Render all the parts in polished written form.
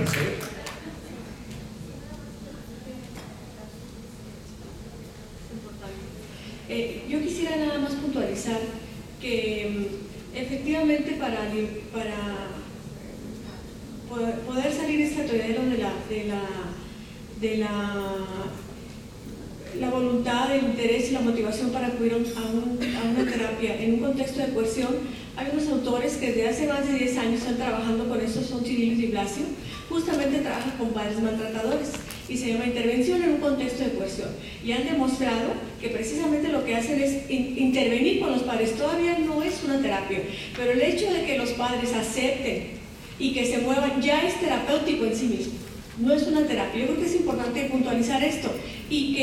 Mercedes. Yo quisiera nada más puntualizar que efectivamente para poder salir de este atolladero de la voluntad, el interés y la motivación para acudir a una terapia en un contexto de coerción, hay unos autores que desde hace más de 10 años están trabajando con esto, son Chirilis y Blasio, justamente trabajan con padres maltratadores y se llama intervención en un contexto de coerción, y han demostrado que precisamente lo que hacen es intervenir con los padres. Todavía no es una terapia, pero el hecho de que los padres acepten y que se muevan ya es terapéutico en sí mismo, no es una terapia. Yo creo que es importante puntualizar esto y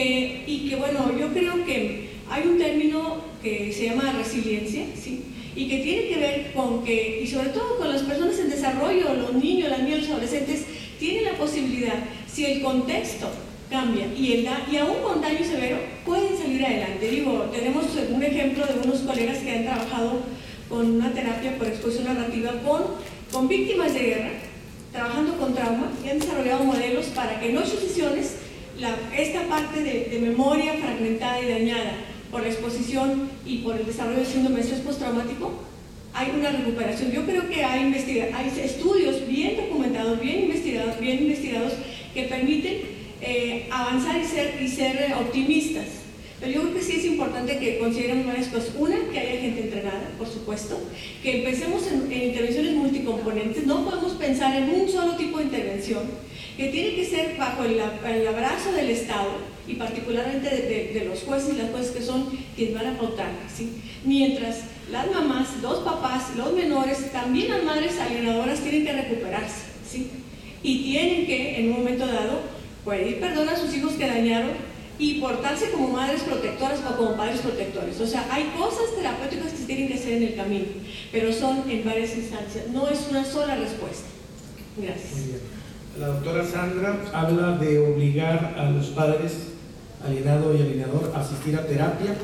que bueno, yo creo que hay un término que se llama resiliencia, ¿sí? Y que tiene que ver con que, y sobre todo con las personas en desarrollo, los niños, las niñas, los adolescentes, tienen la posibilidad, si el contexto cambia y aún con daño severo, pueden salir adelante. Digo, tenemos un ejemplo de unos colegas que han trabajado con una terapia por exposición narrativa con víctimas de guerra, trabajando con trauma, y han desarrollado modelos para que en 8 sesiones esta parte de memoria fragmentada y dañada por la exposición y por el desarrollo del síndrome de estrés postraumático, hay una recuperación. Yo creo que hay estudios bien documentados, bien investigados que permiten avanzar y ser optimistas. Pero yo creo que sí es importante que consideremos varias cosas. Una, que haya gente entrenada, por supuesto, que empecemos en intervenciones multicomponentes. No podemos pensar en un solo tipo de intervención, que tiene que ser bajo el abrazo del Estado y particularmente de los jueces y las jueces, que son quienes van a pautar, ¿sí? Mientras las mamás, los papás, los menores, también las madres alienadoras tienen que recuperarse, ¿sí? Y tienen que, en un momento dado, pedir perdón a sus hijos que dañaron y portarse como madres protectoras o como padres protectores. O sea, hay cosas terapéuticas que se tienen que hacer en el camino, pero son en varias instancias, no es una sola respuesta. Gracias. Muy bien. La doctora Sandra habla de obligar a los padres alienado y alienador a asistir a terapia.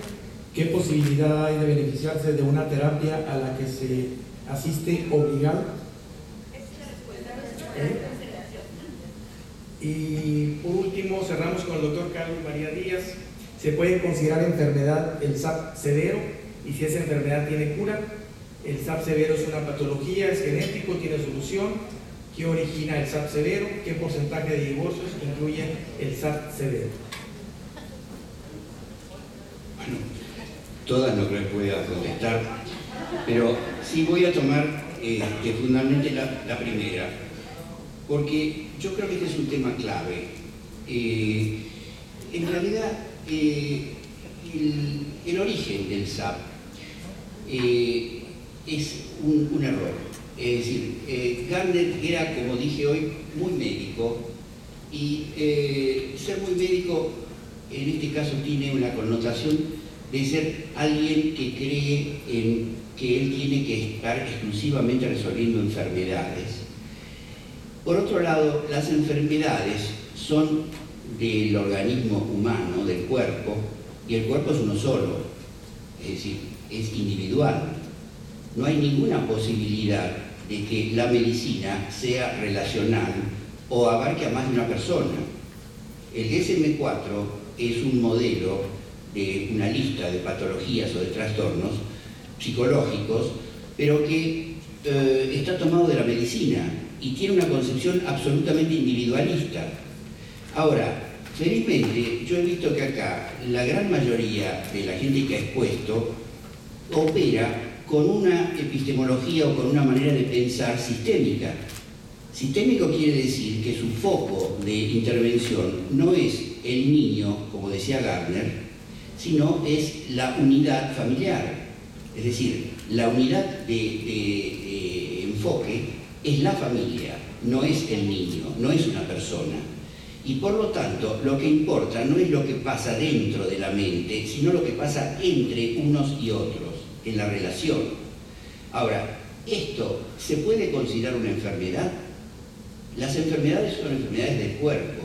¿Qué posibilidad hay de beneficiarse de una terapia a la que se asiste obligado? Esa es la respuesta. Y por último, cerramos con el doctor Carlos María Díaz. ¿Se puede considerar enfermedad el SAP severo? Y si esa enfermedad tiene cura. El SAP severo es una patología, es genético, tiene solución. ¿Qué origina el SAP severo? ¿Qué porcentaje de divorcios incluye el SAP severo? Bueno, todas no creo que pueda contestar, pero sí voy a tomar fundamentalmente la primera, porque yo creo que este es un tema clave. En realidad, el origen del SAP es un error. Es decir, Gardner era, como dije hoy, muy médico, y ser muy médico en este caso tiene una connotación de ser alguien que cree en que él tiene que estar exclusivamente resolviendo enfermedades. Por otro lado, las enfermedades son del organismo humano, del cuerpo, y el cuerpo es uno solo, es decir, es individual. No hay ninguna posibilidad de que la medicina sea relacional o abarque a más de una persona. El DSM-4 es un modelo de una lista de patologías o de trastornos psicológicos, pero que está tomado de la medicina y tiene una concepción absolutamente individualista. Ahora, felizmente, yo he visto que acá la gran mayoría de la gente que ha expuesto opera con una epistemología o con una manera de pensar sistémica. Sistémico quiere decir que su foco de intervención no es el niño, como decía Gardner, sino es la unidad familiar. Es decir, la unidad de enfoque es la familia, no es el niño, no es una persona. Y por lo tanto, lo que importa no es lo que pasa dentro de la mente, sino lo que pasa entre unos y otros, en la relación. Ahora, ¿esto se puede considerar una enfermedad? Las enfermedades son enfermedades del cuerpo.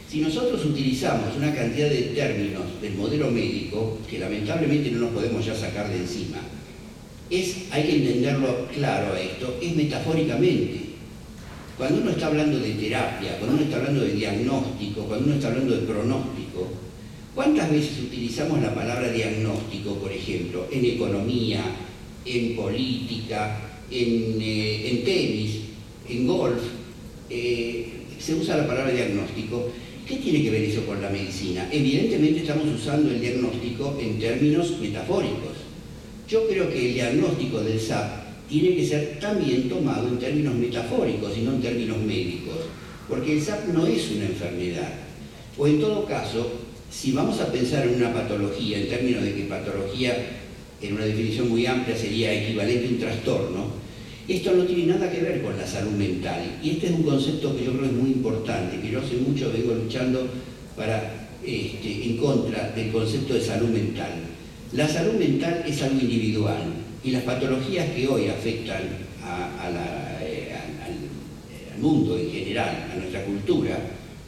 Si nosotros utilizamos una cantidad de términos del modelo médico, que lamentablemente no nos podemos ya sacar de encima, hay que entenderlo claro a esto, es metafóricamente. Cuando uno está hablando de terapia, cuando uno está hablando de diagnóstico, cuando uno está hablando de pronóstico, ¿cuántas veces utilizamos la palabra diagnóstico, por ejemplo, en economía, en política, en tenis, en golf? Se usa la palabra diagnóstico. ¿Qué tiene que ver eso con la medicina? Evidentemente estamos usando el diagnóstico en términos metafóricos. Yo creo que el diagnóstico del SAP tiene que ser también tomado en términos metafóricos y no en términos médicos, porque el SAP no es una enfermedad. O en todo caso, si vamos a pensar en una patología, en términos de que patología, en una definición muy amplia, sería equivalente a un trastorno, esto no tiene nada que ver con la salud mental. Y este es un concepto que yo creo que es muy importante, que yo hace mucho vengo luchando en contra del concepto de salud mental. La salud mental es algo individual, y las patologías que hoy afectan al mundo en general, a nuestra cultura,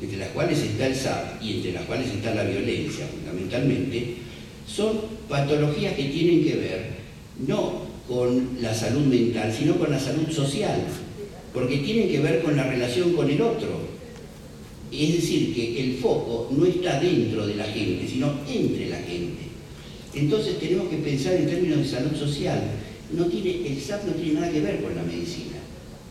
entre las cuales está el SAP y entre las cuales está la violencia fundamentalmente, son patologías que tienen que ver no con la salud mental, sino con la salud social, porque tienen que ver con la relación con el otro. Es decir, que el foco no está dentro de la gente, sino entre la gente. Entonces tenemos que pensar en términos de salud social. El SAP no tiene nada que ver con la medicina.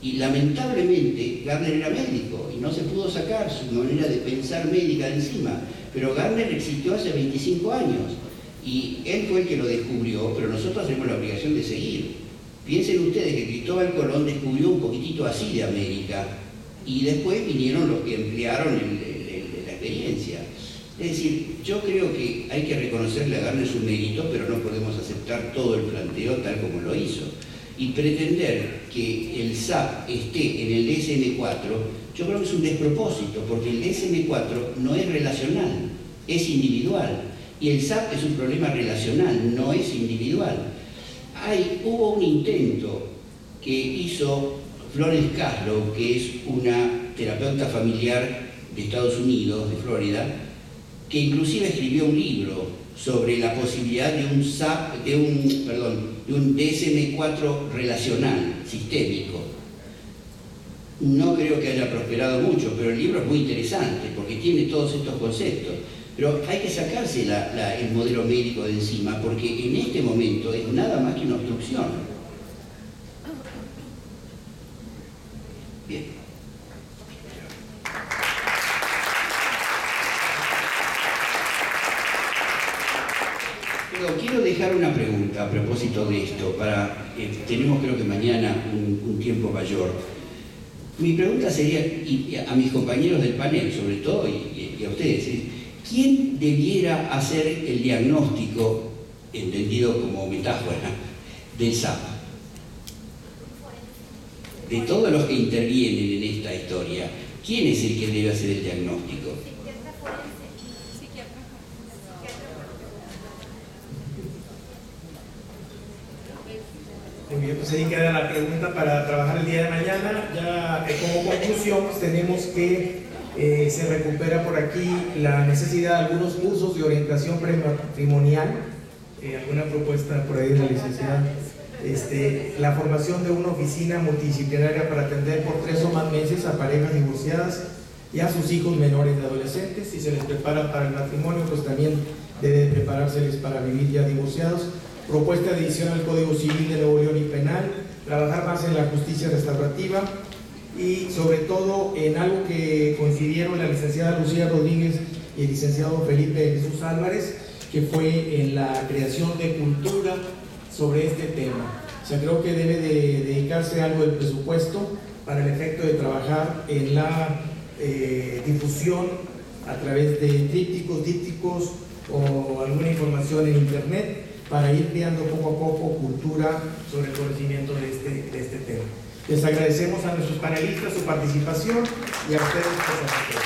Y lamentablemente Gardner era médico y no se pudo sacar su manera de pensar médica de encima. Pero Gardner existió hace 25 años y él fue el que lo descubrió, pero nosotros tenemos la obligación de seguir. Piensen ustedes que Cristóbal Colón descubrió un poquitito así de América y después vinieron los que emplearon la experiencia. Es decir, yo creo que hay que reconocerle a Gardner su mérito, pero no podemos aceptar todo el planteo tal como lo hizo. Y pretender que el SAP esté en el DSM-4, yo creo que es un despropósito, porque el DSM-4 no es relacional, es individual. Y el SAP es un problema relacional, no es individual. Hubo un intento que hizo Florence Caslow, que es una terapeuta familiar de Estados Unidos, de Florida, que inclusive escribió un libro sobre la posibilidad de un SAP, de un DSM-4 relacional, sistémico. No creo que haya prosperado mucho, pero el libro es muy interesante porque tiene todos estos conceptos. Pero hay que sacarse el modelo médico de encima, porque en este momento es nada más que una obstrucción. Bien. Pero quiero dejar una pregunta a propósito de esto, tenemos creo que mañana un tiempo mayor. Mi pregunta sería, y a mis compañeros del panel sobre todo, y a ustedes, ¿quién debiera hacer el diagnóstico, entendido como metáfora, del SAP? De todos los que intervienen en esta historia, ¿quién es el que debe hacer el diagnóstico? Muy bien, pues ahí queda la pregunta para trabajar el día de mañana. Ya como conclusión, pues tenemos que se recupera por aquí la necesidad de algunos cursos de orientación prematrimonial, alguna propuesta por ahí de la licenciada, la formación de una oficina multidisciplinaria para atender por 3 o más meses a parejas divorciadas y a sus hijos menores de adolescentes. Si se les prepara para el matrimonio, pues también debe preparárseles para vivir ya divorciados. Propuesta de edición al Código Civil de Nuevo León y Penal, trabajar más en la justicia restaurativa y sobre todo en algo que coincidieron la licenciada Lucía Rodríguez y el licenciado Felipe Jesús Álvarez, que fue en la creación de cultura sobre este tema. O sea, creo que debe de dedicarse algo del presupuesto para el efecto de trabajar en la difusión a través de dípticos o alguna información en internet, para ir creando poco a poco cultura sobre el conocimiento de este tema. Les agradecemos a nuestros panelistas su participación y a ustedes por su atención.